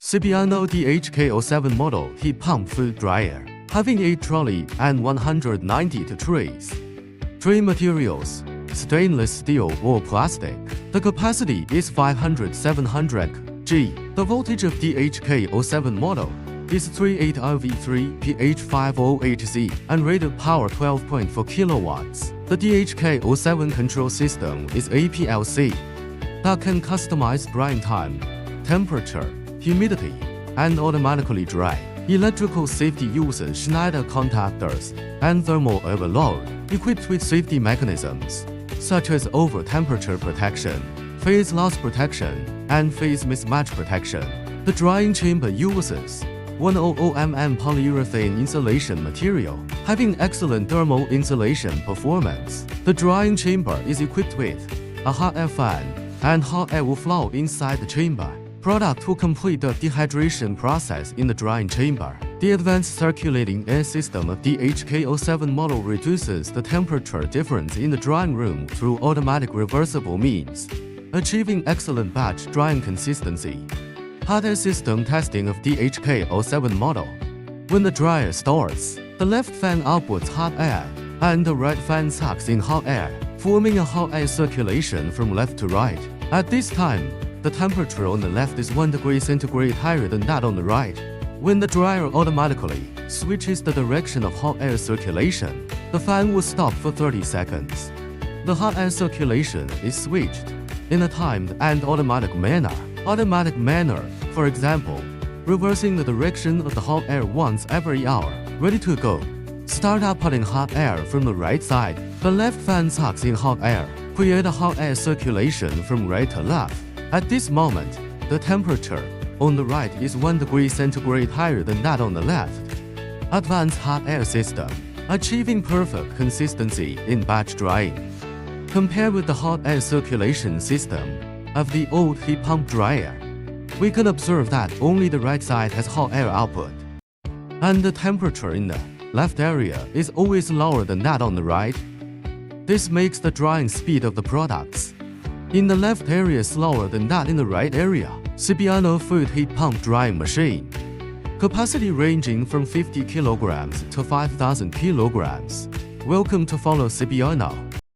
Cibiano DHK07 model heat pump food dryer, having 8 trolley and 192 trays. Tray materials: stainless steel or plastic. The capacity is 500-700 G. The voltage of DHK07 model is 38RV3 PH508Z and rated power 12.4 kilowatts. The DHK07 control system is APLC that can customize drying time, temperature, humidity, and automatically dry. Electrical safety uses Schneider contactors and thermal overload, equipped with safety mechanisms such as over-temperature protection, phase loss protection, and phase mismatch protection. The drying chamber uses 100mm polyurethane insulation material, having excellent thermal insulation performance. The drying chamber is equipped with a hot air fan, and hot air will flow inside the chamber. Product will complete the dehydration process in the drying chamber. The advanced circulating air system of DHK07 model reduces the temperature difference in the drying room through automatic reversible means, achieving excellent batch drying consistency. Hot air system testing of DHK07 model. When the dryer starts, the left fan outputs hot air, and the right fan sucks in hot air, forming a hot air circulation from left to right. At this time, the temperature on the left is 1 degree centigrade higher than that on the right. When the dryer automatically switches the direction of hot air circulation, the fan will stop for 30 seconds. The hot air circulation is switched in a timed and automatic manner. For example, reversing the direction of the hot air once every hour. Ready to go. Start outputting hot air from the right side. The left fan sucks in hot air, create a hot air circulation from right to left. At this moment, the temperature on the right is 1 degree centigrade higher than that on the left. Advanced hot air system, achieving perfect consistency in batch drying. Compared with the hot air circulation system of the old heat pump dryer, we can observe that only the right side has hot air output, and the temperature in the left area is always lower than that on the right. This makes the drying speed of the products in the left area slower than that in the right area. Cibiano food heat pump drying machine. Capacity ranging from 50 kilograms to 5,000 kilograms. Welcome to follow Cibiano.